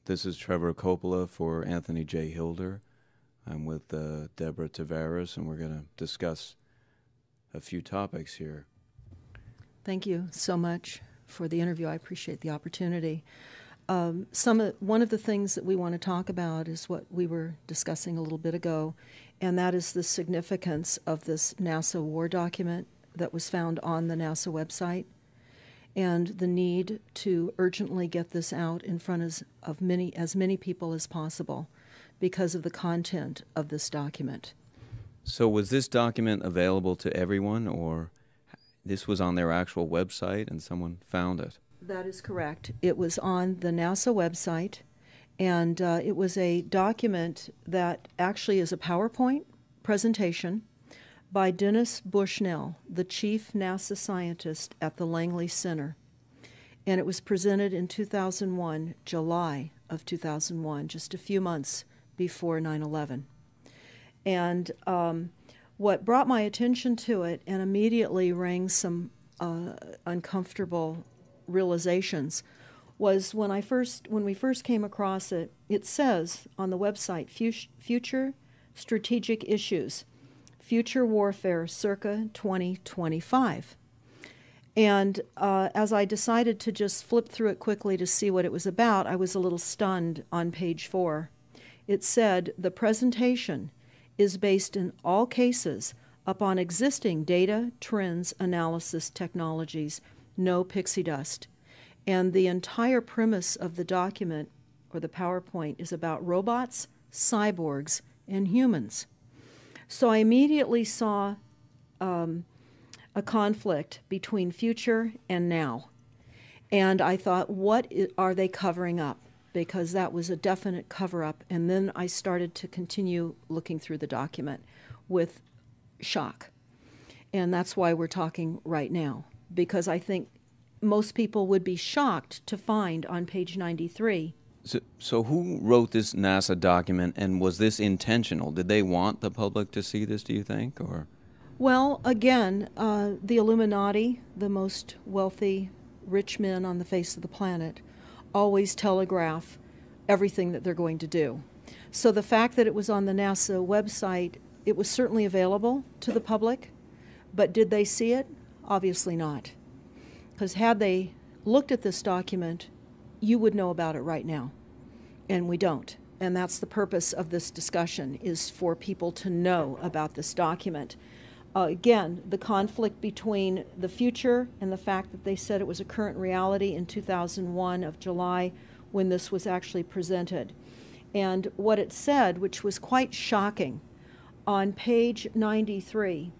This is Trevor Coppola for Anthony J. Hilder. I'm with Deborah Tavares, and we're going to discuss a few topics here. Thank you so much for the interview. I appreciate the opportunity. One of the things that we want to talk about is what we were discussing a little bit ago, and that is the significance of this NASA war document that was found on the NASA website, and the need to urgently get this out in front of as many people as possible because of the content of this document. So was this document available to everyone, or this was on their actual website and someone found it? That is correct. It was on the NASA website, and it was a document that actually is a PowerPoint presentation by Dennis Bushnell, the chief NASA scientist at the Langley Center. And it was presented in 2001, July of 2001, just a few months before 9/11. And what brought my attention to it and immediately rang some uncomfortable realizations was when we first came across it. It says on the website, Future Strategic Issues, Future Warfare circa 2025. And as I decided to just flip through it quickly to see what it was about, I was a little stunned on page 4. It said, the presentation is based in all cases upon existing data, trends, analysis technologies, no pixie dust. And the entire premise of the document, or the PowerPoint, is about robots, cyborgs, and humans. So I immediately saw a conflict between future and now. And I thought, what are they covering up? Because that was a definite cover-up. And then I started to continue looking through the document with shock. And that's why we're talking right now, because I think most people would be shocked to find on page 93. So who wrote this NASA document, and was this intentional? Did they want the public to see this, do you think? Or? Well, again, the Illuminati, the most wealthy, rich men on the face of the planet, always telegraph everything that they're going to do. So the fact that it was on the NASA website, it was certainly available to the public, but did they see it? Obviously not. Because had they looked at this document, you would know about it right now, and we don't. And that's the purpose of this discussion, is for people to know about this document. Again, the conflict between the future and the fact that they said it was a current reality in 2001 of July when this was actually presented. And what it said, which was quite shocking, on page 93,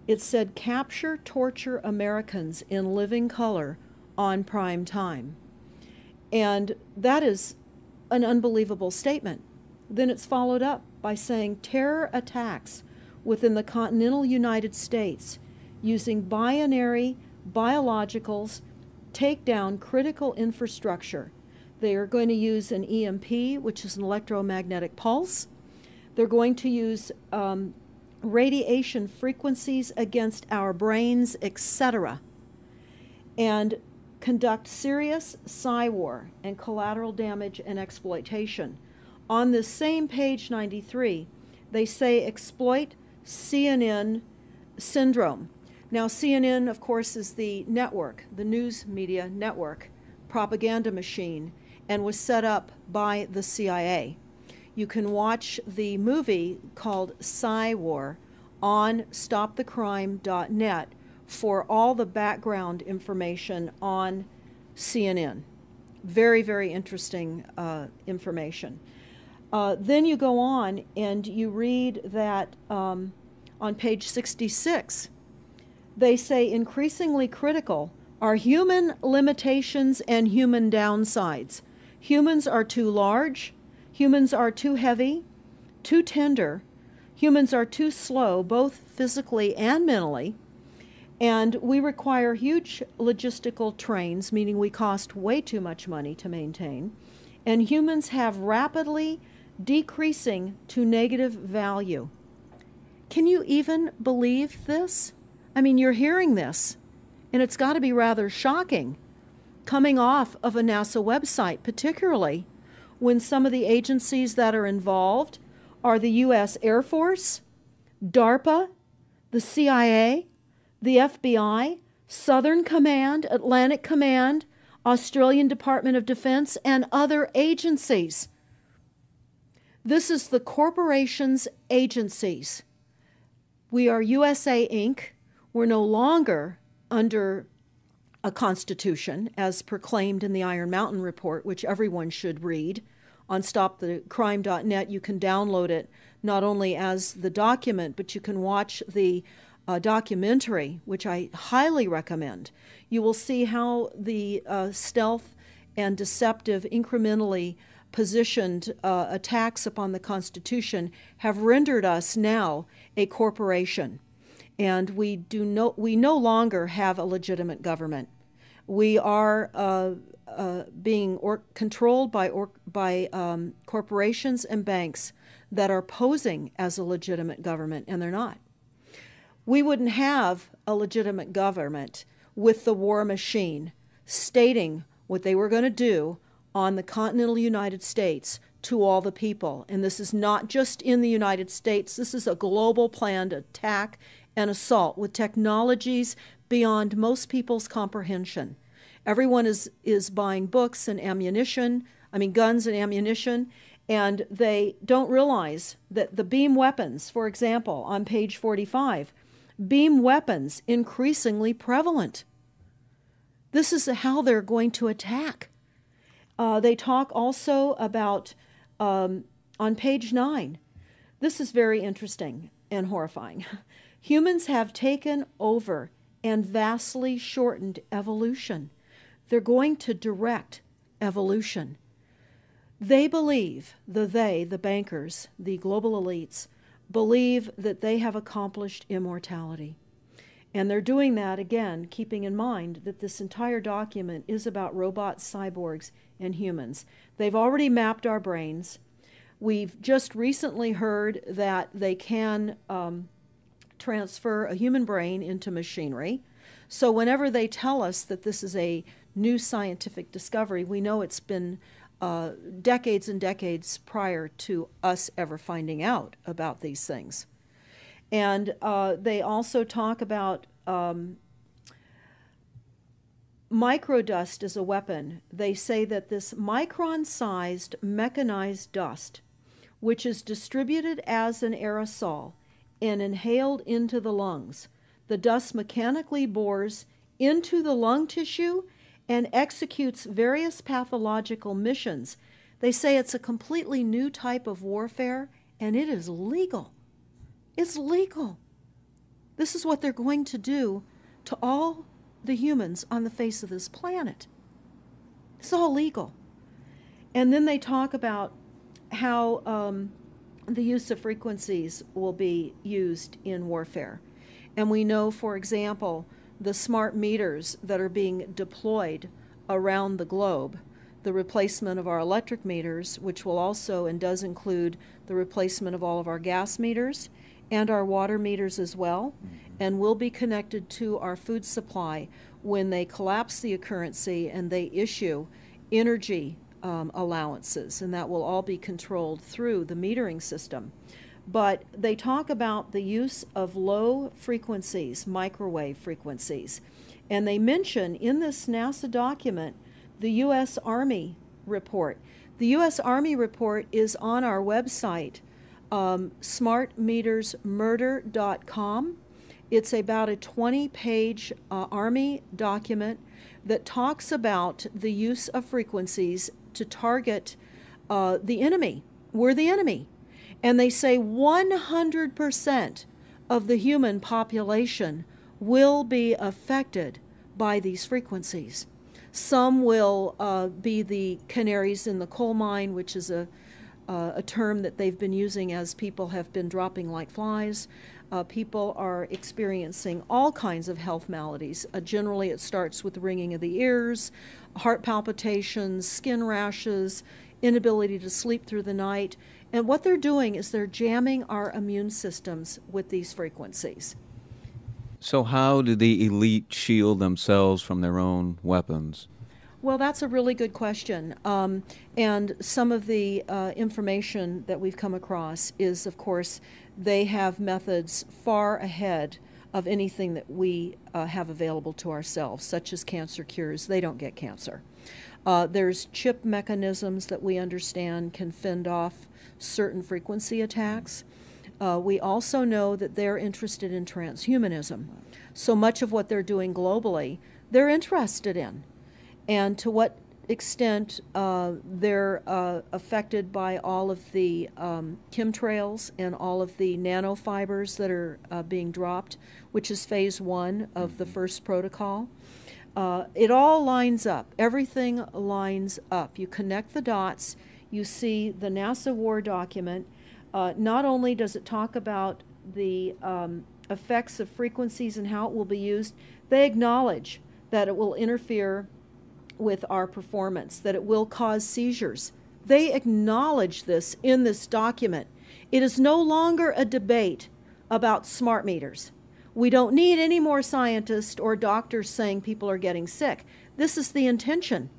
it said, capture, torture Americans in living color on prime time. And that is an unbelievable statement. Then it's followed up by saying terror attacks within the continental United States using binary biologicals take down critical infrastructure. They are going to use an EMP, which is an electromagnetic pulse. They're going to use radiation frequencies against our brains, etc., and conduct serious psy-war and collateral damage and exploitation. On this same page 93, they say exploit CNN syndrome. Now, CNN, of course, is the network, the news media network, propaganda machine, and was set up by the CIA. You can watch the movie called Psy-War on stopthecrime.net for all the background information on CNN. Very, very interesting information. Then you go on and you read that on page 66, they say increasingly critical are human limitations and human downsides. Humans are too large, humans are too heavy, too tender, humans are too slow, both physically and mentally, and we require huge logistical trains, meaning we cost way too much money to maintain, and humans have rapidly decreasing to negative value. Can you even believe this? I mean, you're hearing this, and it's got to be rather shocking coming off of a NASA website, particularly when some of the agencies that are involved are the U.S. Air Force, DARPA, the CIA, the FBI, Southern Command, Atlantic Command, Australian Department of Defense, and other agencies. This is the corporation's agencies. We are USA Inc. We're no longer under a constitution as proclaimed in the Iron Mountain Report, which everyone should read. On stopthecrime.net, you can download it not only as the document, but you can watch the documentary, which I highly recommend. You will see how the stealth and deceptive, incrementally positioned attacks upon the Constitution have rendered us now a corporation. And we no longer have a legitimate government. We are being controlled by corporations and banks that are posing as a legitimate government, and they're not. We wouldn't have a legitimate government with the war machine stating what they were going to do on the continental United States to all the people. And this is not just in the United States. This is a global planned attack and assault with technologies beyond most people's comprehension. Everyone is buying books and guns and ammunition, and they don't realize that the beam weapons, for example, on page 45, beam weapons increasingly prevalent. This is how they're going to attack. They talk also about, on page 9, this is very interesting and horrifying. Humans have taken over and vastly shortened evolution. They're going to direct evolution. They believe, the bankers, the global elites, believe that they have accomplished immortality. And they're doing that, again, keeping in mind that this entire document is about robots, cyborgs, and humans. They've already mapped our brains. We've just recently heard that they can transfer a human brain into machinery. So whenever they tell us that this is a new scientific discovery, we know it's been decades and decades prior to us ever finding out about these things. And they also talk about microdust as a weapon. They say that this micron-sized mechanized dust, which is distributed as an aerosol and inhaled into the lungs, the dust mechanically bores into the lung tissue and executes various pathological missions. They say it's a completely new type of warfare, and it is legal. It's legal. This is what they're going to do to all the humans on the face of this planet. It's all legal. And then they talk about how the use of frequencies will be used in warfare. And we know, for example, the smart meters that are being deployed around the globe, the replacement of our electric meters, which will also and does include the replacement of all of our gas meters and our water meters as well, and will be connected to our food supply when they collapse the currency and they issue energy allowances, and that will all be controlled through the metering system. But they talk about the use of low frequencies, microwave frequencies, and they mention in this NASA document the U.S. Army report. The U.S. Army report is on our website, smartmetersmurder.com. It's about a 20-page Army document that talks about the use of frequencies to target the enemy. We're the enemy. And they say 100% of the human population will be affected by these frequencies. Some will be the canaries in the coal mine, which is a term that they've been using as people have been dropping like flies. People are experiencing all kinds of health maladies. Generally, it starts with ringing of the ears, heart palpitations, skin rashes, inability to sleep through the night. And what they're doing is they're jamming our immune systems with these frequencies. So how do the elite shield themselves from their own weapons? Well, that's a really good question. And some of the information that we've come across is, of course, they have methods far ahead of anything that we have available to ourselves, such as cancer cures. They don't get cancer. There's chip mechanisms that we understand can fend off certain frequency attacks. We also know that they're interested in transhumanism. So much of what they're doing globally, they're interested in. And to what extent they're affected by all of the chemtrails and all of the nanofibers that are being dropped, which is phase 1 of the first protocol. It all lines up. Everything lines up. You connect the dots. You see the NASA war document. Not only does it talk about the effects of frequencies and how it will be used, they acknowledge that it will interfere with our performance, that it will cause seizures. They acknowledge this in this document. It is no longer a debate about smart meters. We don't need any more scientists or doctors saying people are getting sick. This is the intention.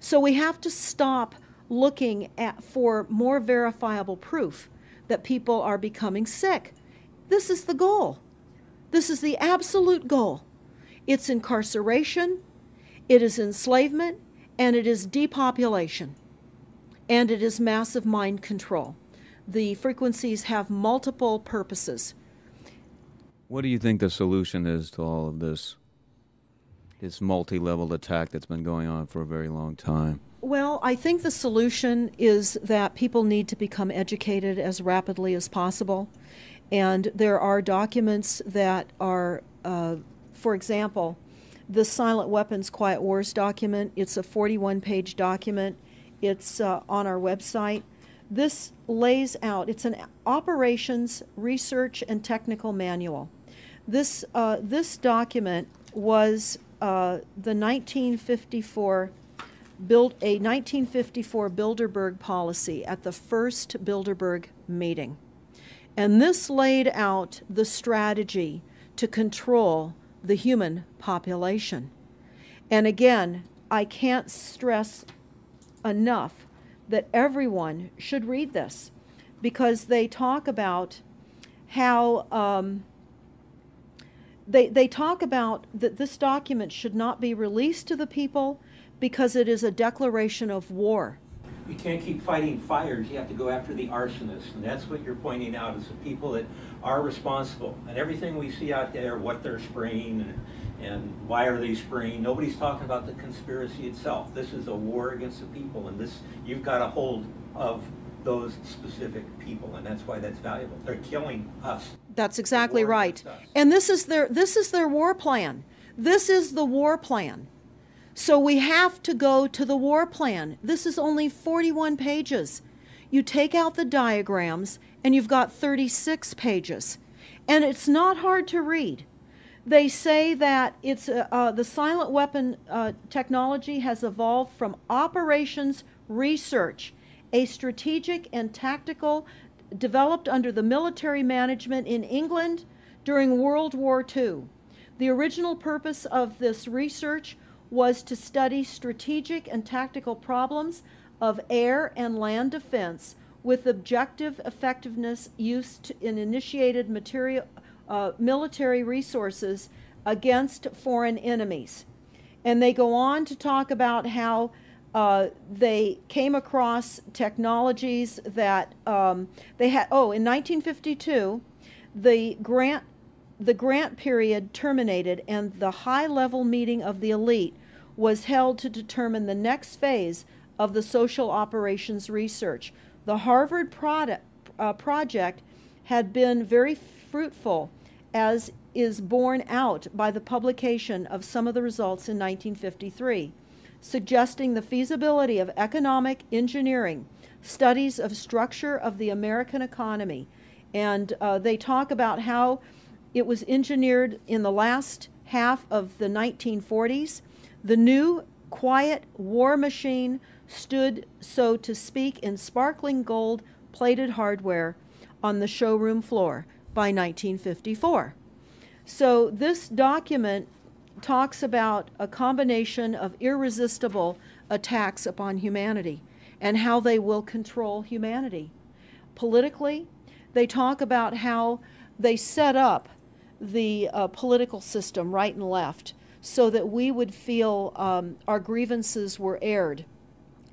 So we have to stop looking for more verifiable proof that people are becoming sick. This is the goal. This is the absolute goal. It's incarceration, it is enslavement, and it is depopulation, and it is massive mind control. The frequencies have multiple purposes. What do you think the solution is to all of this multi-level attack that's been going on for a very long time? Well, I think the solution is that people need to become educated as rapidly as possible. And there are documents that are, for example, the Silent Weapons Quiet Wars document. It's a 41-page document. It's on our website. This lays out, it's an operations, research, and technical manual. This document was the 1954 a 1954 Bilderberg policy at the first Bilderberg meeting. And this laid out the strategy to control the human population. And again, I can't stress enough that everyone should read this, because they talk about how they talk about that this document should not be released to the people because it is a declaration of war. You can't keep fighting fires. You have to go after the arsonists, and that's what you're pointing out, is the people that are responsible. And everything we see out there, what they're spraying and why are they spraying, nobody's talking about the conspiracy itself. This is a war against the people, and this, you've got a hold of those specific people, and that's why that's valuable. They're killing us. That's exactly right. And this is their war plan. This is the war plan. So we have to go to the war plan. This is only 41 pages. You take out the diagrams and you've got 36 pages. And it's not hard to read. They say that it's the silent weapon technology has evolved from operations research, a strategic and tactical developed under the military management in England during World War II. The original purpose of this research was to study strategic and tactical problems of air and land defense with objective effectiveness used in initiated military resources against foreign enemies. And they go on to talk about how they came across technologies that they had. Oh, in 1952, the grant period terminated and the high-level meeting of the elite was held to determine the next phase of the social operations research. The Harvard project had been very fruitful, as is borne out by the publication of some of the results in 1953, suggesting the feasibility of economic engineering, studies of structure of the American economy. And they talk about how it was engineered in the last half of the 1940s. The new quiet war machine stood, so to speak, in sparkling gold plated hardware on the showroom floor by 1954. So this document talks about a combination of irresistible attacks upon humanity and how they will control humanity. Politically, they talk about how they set up the political system right and left so that we would feel our grievances were aired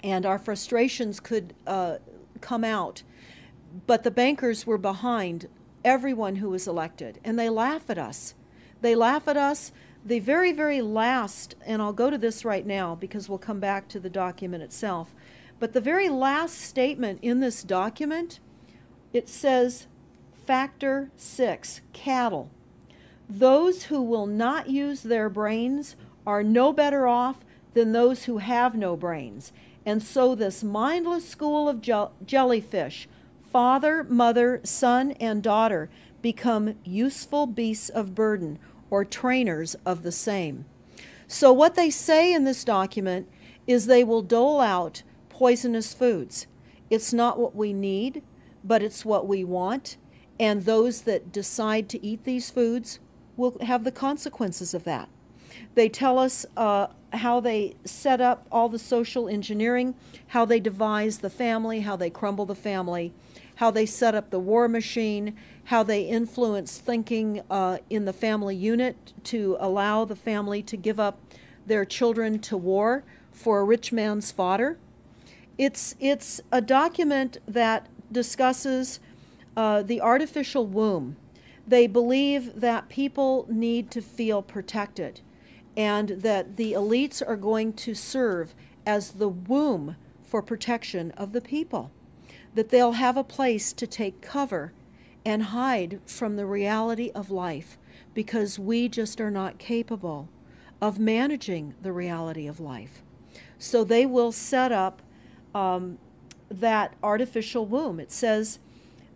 and our frustrations could come out. But the bankers were behind everyone who was elected, and they laugh at us. They laugh at us. The very, very last, and I'll go to this right now because we'll come back to the document itself, but the very last statement in this document, it says, Factor 6, cattle. Those who will not use their brains are no better off than those who have no brains. And so this mindless school of jellyfish, father, mother, son, and daughter, become useful beasts of burden, or trainers of the same. So what they say in this document is they will dole out poisonous foods. It's not what we need, but it's what we want, and those that decide to eat these foods will have the consequences of that. They tell us how they set up all the social engineering, how they devise the family, how they crumble the family, how they set up the war machine, how they influence thinking in the family unit to allow the family to give up their children to war for a rich man's fodder. It's a document that discusses the artificial womb. They believe that people need to feel protected and that the elites are going to serve as the womb for protection of the people, that they'll have a place to take cover and hide from the reality of life because we just are not capable of managing the reality of life. So they will set up that artificial womb. It says,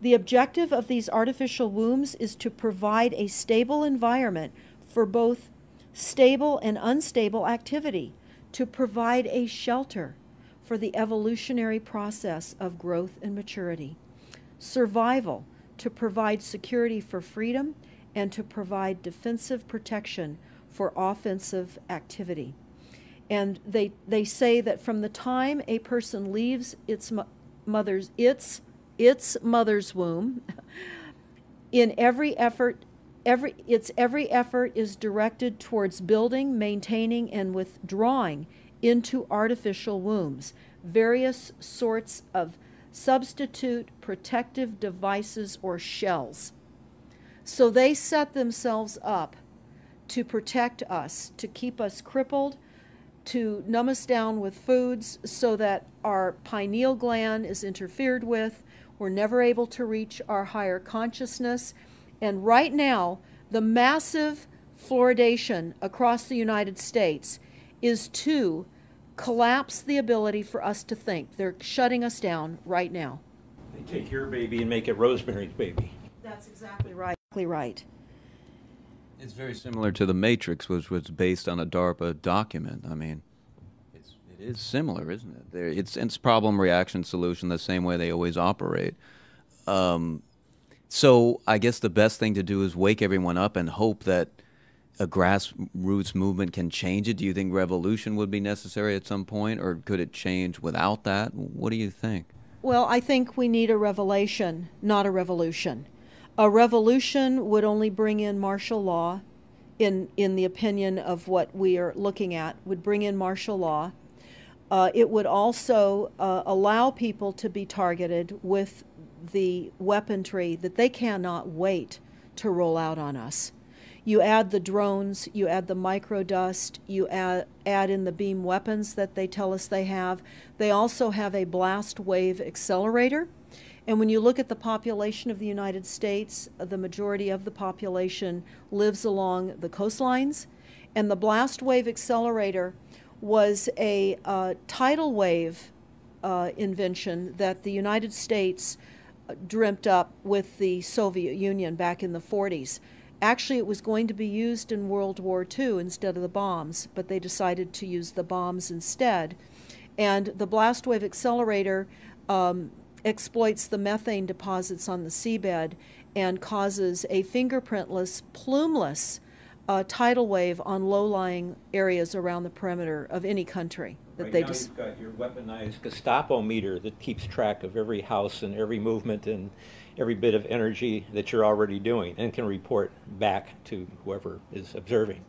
the objective of these artificial wombs is to provide a stable environment for both stable and unstable activity, to provide a shelter for the evolutionary process of growth and maturity, survival, to provide security for freedom, and to provide defensive protection for offensive activity. And they say that from the time a person leaves its mother's womb, in every effort is directed towards building, maintaining, and withdrawing into artificial wombs various sorts of substitute protective devices or shells. So they set themselves up to protect us, to keep us crippled, to numb us down with foods so that our pineal gland is interfered with. We're never able to reach our higher consciousness. And right now, the massive fluoridation across the United States is to collapse the ability for us to think. They're shutting us down right now. They take your baby and make it Rosemary's Baby. That's exactly right. Exactly right. It's very similar to The Matrix, which was based on a DARPA document. I mean, it is similar, isn't it? It's problem, reaction, solution, the same way they always operate. So I guess the best thing to do is wake everyone up and hope that a grassroots movement can change it. Do you think revolution would be necessary at some point, or could it change without that? What do you think? Well, I think we need a revelation, not a revolution. A revolution would only bring in martial law, in the opinion of what we are looking at, would bring in martial law. It would also allow people to be targeted with the weaponry that they cannot wait to roll out on us. You add the drones, you add the microdust, you add in the beam weapons that they tell us they have. They also have a blast wave accelerator. And when you look at the population of the United States, the majority of the population lives along the coastlines. And the blast wave accelerator was a tidal wave invention that the United States dreamt up with the Soviet Union back in the 40s. Actually, it was going to be used in World War II instead of the bombs, but they decided to use the bombs instead. And the blast wave accelerator exploits the methane deposits on the seabed and causes a fingerprintless, plumeless tidal wave on low-lying areas around the perimeter of any country that Right they now, just. you've got your weaponized Gestapo meter that keeps track of every house and every movement and every bit of energy that you're already doing and can report back to whoever is observing.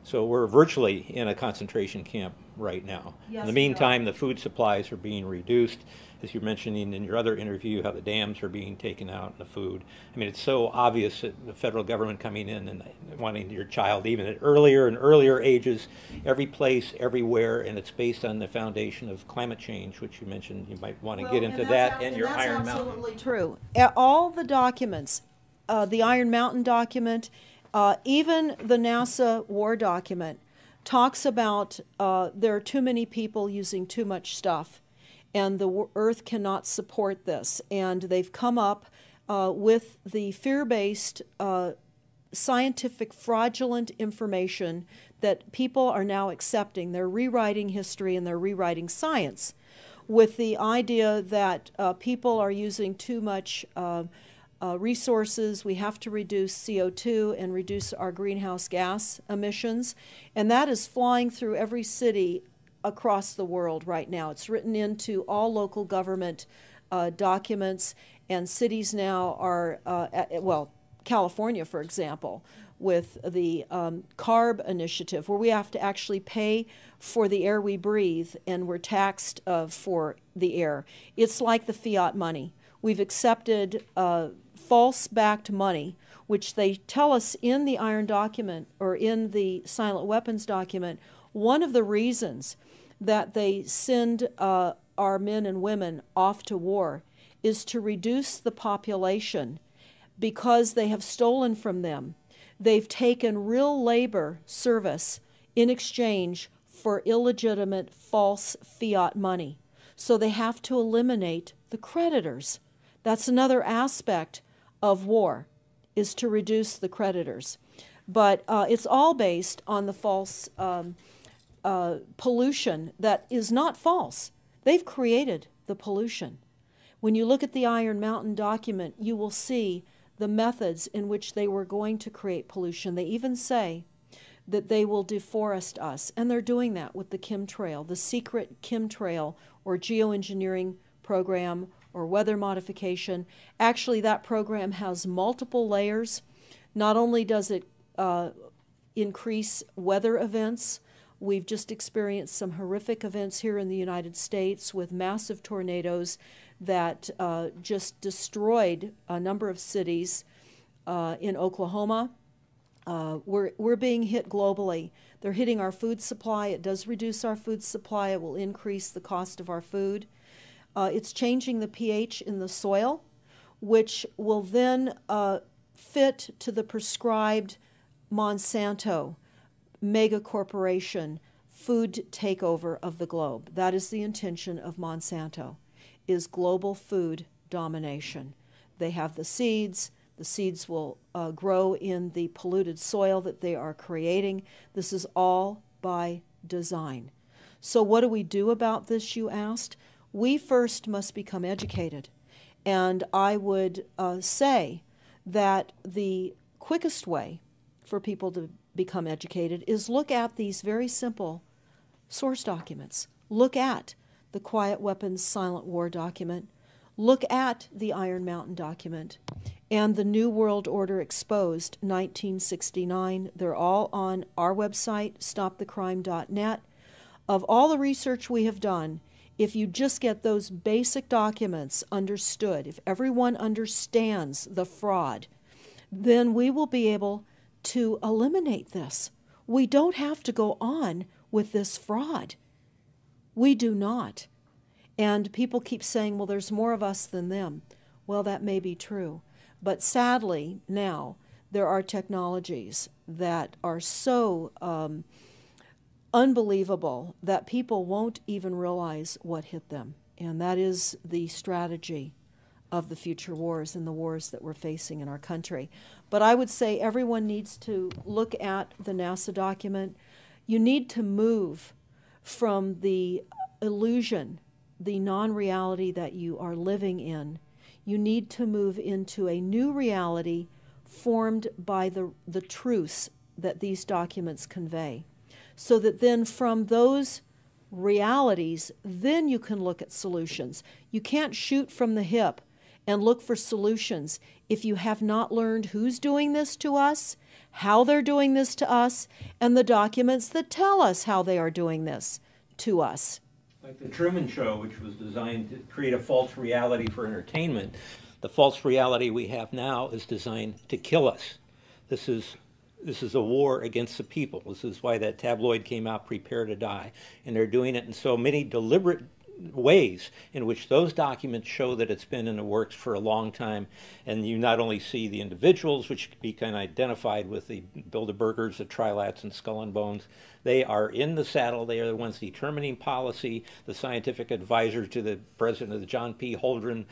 So we're virtually in a concentration camp right now. Yes, In the we are. meantime, the food supplies are being reduced. As you're mentioning in your other interview, how the dams are being taken out and the food. I mean, it's so obvious that the federal government coming in and wanting your child even at earlier and earlier ages, every place, everywhere, and it's based on the foundation of climate change, which you mentioned. You might want to get into that and your Iron That's Mountain. absolutely true. All the documents, the Iron Mountain document, even the NASA war document, talks about there are too many people using too much stuff, and the Earth cannot support this. And they've come up with the fear-based, scientific, fraudulent information that people are now accepting. They're rewriting history and they're rewriting science with the idea that people are using too much resources. We have to reduce CO2 and reduce our greenhouse gas emissions. And that is flying through every city across the world right now. It's written into all local government documents, and cities now are, well, California, for example, with the CARB initiative, where we have to actually pay for the air we breathe, and we're taxed for the air. It's like the fiat money. We've accepted false-backed money, which they tell us in the Iron document, or in the Silent Weapons document, one of the reasons that they send our men and women off to war is to reduce the population because they have stolen from them. They've taken real labor service in exchange for illegitimate false fiat money. So they have to eliminate the creditors. That's another aspect of war, is to reduce the creditors. But it's all based on the false pollution that is not false. They've created the pollution. When you look at the Iron Mountain document, you will see the methods in which they were going to create pollution. They even say that they will deforest us, and they're doing that with the chemtrail, the secret chemtrail or geoengineering program or weather modification. Actually, that program has multiple layers. Not only does it increase weather events, we've just experienced some horrific events here in the United States with massive tornadoes that just destroyed a number of cities in Oklahoma. We're being hit globally. They're hitting our food supply. It does reduce our food supply. It will increase the cost of our food. It's changing the pH in the soil, which will then fit to the prescribed Monsanto mega corporation food takeover of the globe. That is the intention of Monsanto, is global food domination. They have the seeds. The seeds will grow in the polluted soil that they are creating. This is all by design. So what do we do about this, you asked? We first must become educated. And I would say that the quickest way for people to become educated is look at these very simple source documents. Look at the Quiet Weapons Silent War document. Look at the Iron Mountain document and the New World Order Exposed 1969. They're all on our website, stopthecrime.net. Of all the research we have done, if you just get those basic documents understood, if everyone understands the fraud, then we will be able to eliminate this. We don't have to go on with this fraud. We do not. And people keep saying, well, there's more of us than them. Well, that may be true. But sadly, now, there are technologies that are so unbelievable that people won't even realize what hit them. And that is the strategy of the future wars and the wars that we're facing in our country. But I would say everyone needs to look at the NASA document. You need to move from the illusion, the non-reality that you are living in. You need to move into a new reality formed by the truths that these documents convey. So that then from those realities, then you can look at solutions. You can't shoot from the hip and look for solutions if you have not learned who's doing this to us, how they're doing this to us, and the documents that tell us how they are doing this to us. Like the Truman Show, which was designed to create a false reality for entertainment, the false reality we have now is designed to kill us. This is a war against the people. This is why that tabloid came out, Prepare to Die. And they're doing it in so many deliberate ways in which those documents show that it's been in the works for a long time. And you not only see the individuals, which can be kind of identified with the Bilderbergers, the Trilats, and Skull and Bones. They are in the saddle. They are the ones determining policy, the scientific advisors to the president of the John P. Holdren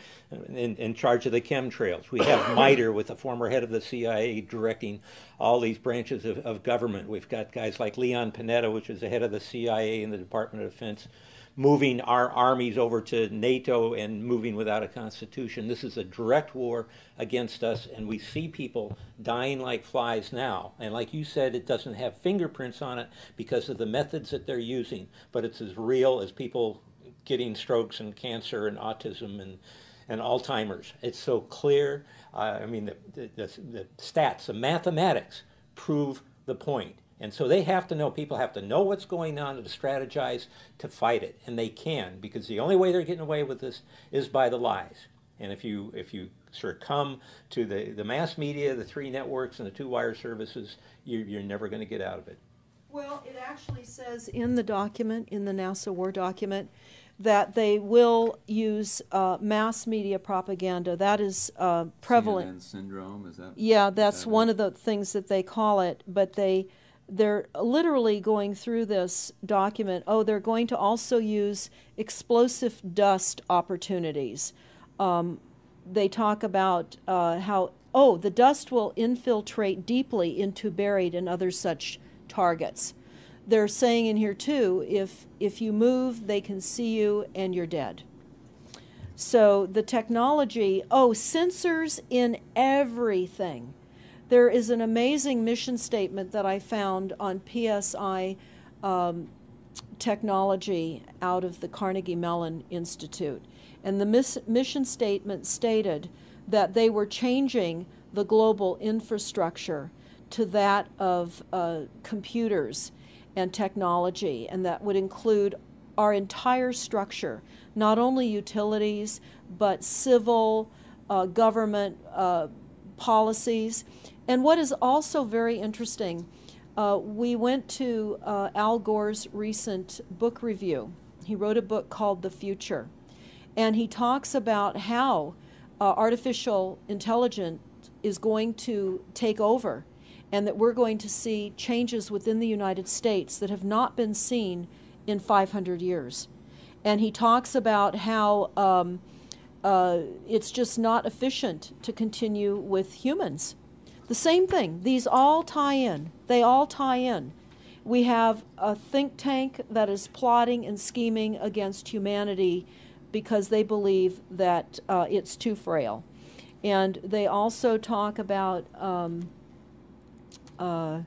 in charge of the chemtrails. We have MITRE with the former head of the CIA directing all these branches of government. We've got guys like Leon Panetta, which is the head of the CIA and the Department of Defense, moving our armies over to NATO and moving without a constitution. This is a direct war against us, and we see people dying like flies now. And like you said, it doesn't have fingerprints on it because of the methods that they're using, but it's as real as people getting strokes and cancer and autism and Alzheimer's. It's so clear. I mean, the stats, the mathematics prove the point. And so they have to know, people have to know what's going on to strategize to fight it. And they can, because the only way they're getting away with this is by the lies. And if you succumb to the mass media, the three networks, and the two wire services, you're never going to get out of it. Well, it actually says in the document, in the NASA War document, that they will use mass media propaganda. That is prevalent. CNN syndrome, is that? Yeah, that's one of the things that they call it. But they're literally going through this document. Oh, they're going to also use explosive dust opportunities. They talk about how, the dust will infiltrate deeply into buried and other such targets. They're saying in here too, if you move, they can see you and you're dead. So the technology, sensors in everything. There is an amazing mission statement that I found on PSI technology out of the Carnegie Mellon Institute. And the mission statement stated that they were changing the global infrastructure to that of computers and technology, and that would include our entire structure, not only utilities, but civil, government policies. And what is also very interesting, we went to Al Gore's recent book review. He wrote a book called The Future, and he talks about how artificial intelligence is going to take over, and that we're going to see changes within the United States that have not been seen in 500 years. And he talks about how it's just not efficient to continue with humans. The same thing. These all tie in. They all tie in. We have a think tank that is plotting and scheming against humanity because they believe that it's too frail. And they also talk about let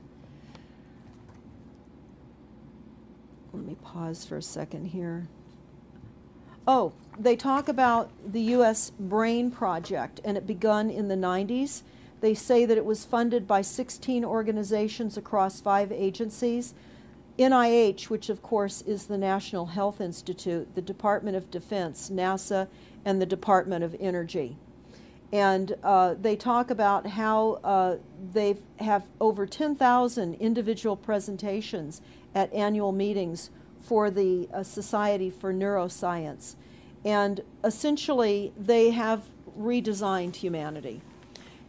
me pause for a second here. They talk about the U.S. Brain Project, and it begun in the 90s. They say that it was funded by 16 organizations across 5 agencies. NIH, which of course is the National Health Institute, the Department of Defense, NASA, and the Department of Energy. And they talk about how they have over 10,000 individual presentations at annual meetings for the Society for Neuroscience. And essentially, they have redesigned humanity.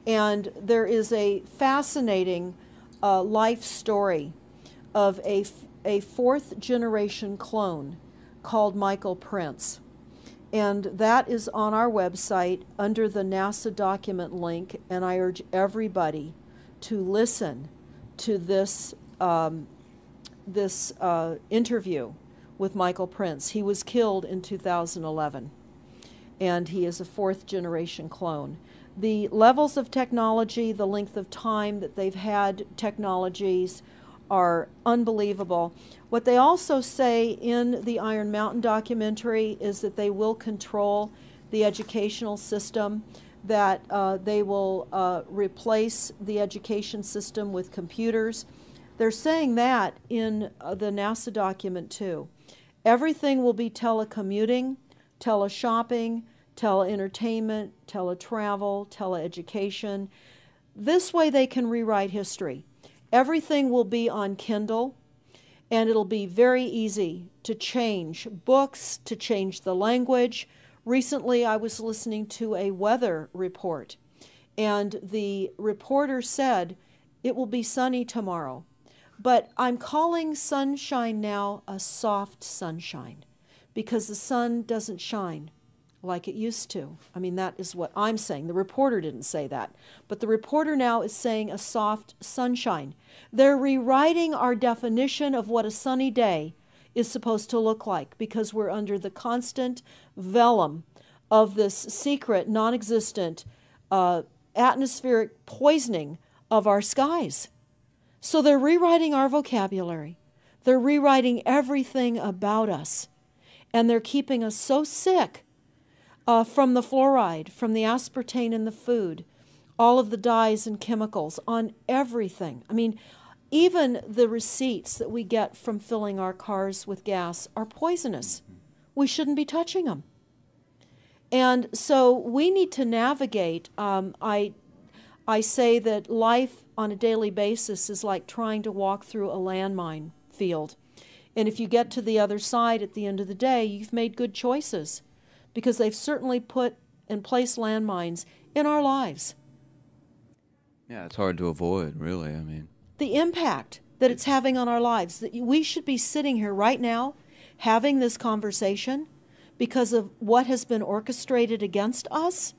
And there is a fascinating life story of a 4th generation clone called Michael Prince. And that is on our website under the NASA document link, and I urge everybody to listen to this interview with Michael Prince. He was killed in 2011, and he is a 4th generation clone. The levels of technology, the length of time that they've had technologies are unbelievable. What they also say in the Iron Mountain documentary is that they will control the educational system, that they will replace the education system with computers. They're saying that in the NASA document too. Everything will be telecommuting, teleshopping, tele-entertainment, tele-travel, tele-education. This way they can rewrite history. Everything will be on Kindle, and it'll be very easy to change books, to change the language. Recently I was listening to a weather report, and the reporter said it will be sunny tomorrow. But I'm calling sunshine now a soft sunshine, because the sun doesn't shine like it used to. I mean, that is what I'm saying. The reporter didn't say that. But the reporter now is saying a soft sunshine. They're rewriting our definition of what a sunny day is supposed to look like, because we're under the constant vellum of this secret, non-existent atmospheric poisoning of our skies. So they're rewriting our vocabulary. They're rewriting everything about us. And they're keeping us so sick from the fluoride, from the aspartame in the food, all of the dyes and chemicals on everything. I mean, even the receipts that we get from filling our cars with gas are poisonous. We shouldn't be touching them. And so we need to navigate. I say that life on a daily basis is like trying to walk through a landmine field. And if you get to the other side at the end of the day, you've made good choices, because they've certainly put and placed landmines in our lives. Yeah, it's hard to avoid, really. I mean, The impact that it's having on our lives, that we should be sitting here right now having this conversation because of what has been orchestrated against us.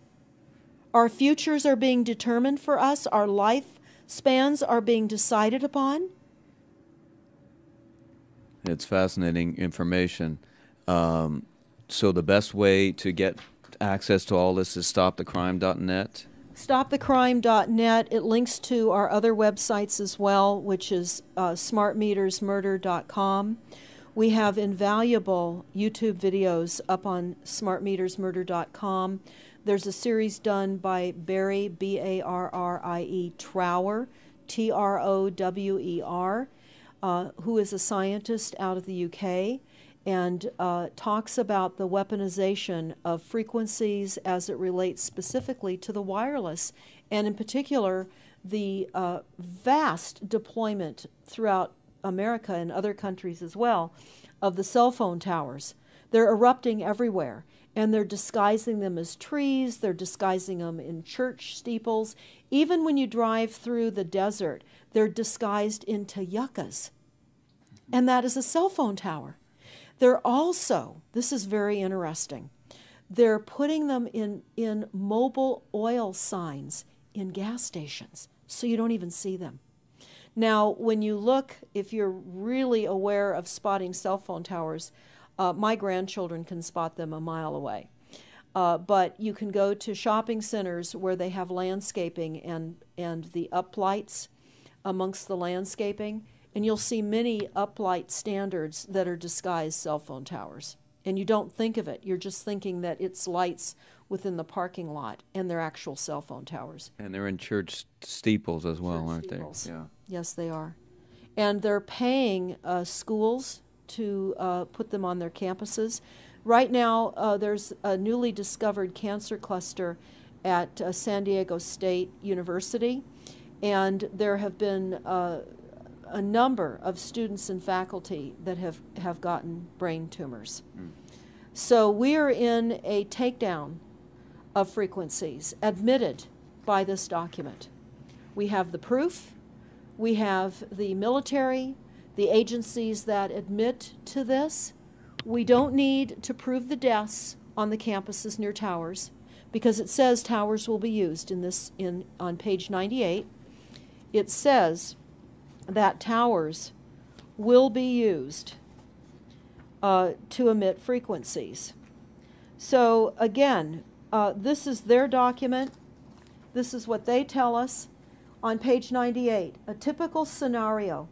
Our futures are being determined for us. Our lifespans are being decided upon. it's fascinating information. So the best way to get access to all this is stopthecrime.net. StopTheCrime.net. It links to our other websites as well, which is smartmetersmurder.com. We have invaluable YouTube videos up on smartmetersmurder.com. There's a series done by Barry, B-A-R-R-I-E, Trower, T-R-O-W-E-R, who is a scientist out of the UK, and talks about the weaponization of frequencies as it relates specifically to the wireless, and in particular the vast deployment throughout America and other countries as well of the cell phone towers. They're erupting everywhere, and they're disguising them as trees, they're disguising them in church steeples. Even when you drive through the desert, they're disguised into yuccas, and that is a cell phone tower. They're also, this is very interesting, they're putting them in mobile oil signs in gas stations, so you don't even see them. Now, when you look, if you're really aware of spotting cell phone towers, my grandchildren can spot them a mile away. But you can go to shopping centers where they have landscaping and the uplights amongst the landscaping, and you'll see many uplight standards that are disguised cell phone towers. And you don't think of it. You're just thinking that it's lights within the parking lot, and they're actual cell phone towers. And they're in church steeples as well, Church aren't steeples. they? Yeah. Yes, they are. And they're paying schools to put them on their campuses. Right now, there's a newly discovered cancer cluster at San Diego State University, and there have been a number of students and faculty that have gotten brain tumors. So we are in a takedown of frequencies admitted by this document. We have the proof, we have the military, the agencies that admit to this. We don't need to prove the deaths on the campuses near towers, because it says towers will be used on page 98. It says that towers will be used to emit frequencies. So again, this is their document. This is what they tell us on page 98. A typical scenario: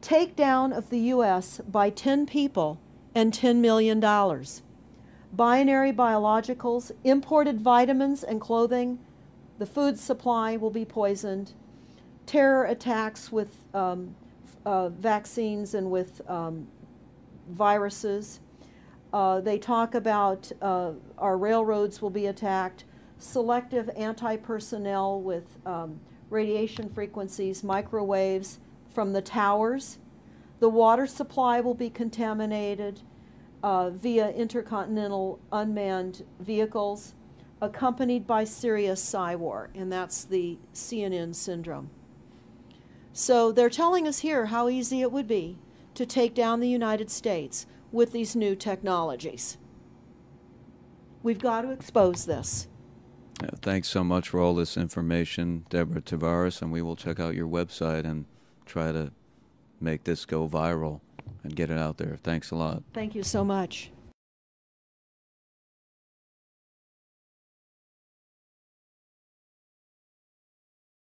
takedown of the U.S. by 10 people and $10 million. Binary biologicals, imported vitamins and clothing, the food supply will be poisoned. Terror attacks with vaccines and with viruses. They talk about our railroads will be attacked. Selective anti-personnel with radiation frequencies, microwaves from the towers. The water supply will be contaminated via intercontinental unmanned vehicles, accompanied by serious psy-war, and that's the CNN syndrome. So they're telling us here how easy it would be to take down the United States with these new technologies. We've got to expose this. Thanks so much for all this information, Deborah Tavares, and we will check out your website and try to make this go viral and get it out there. Thanks a lot. Thank you so much.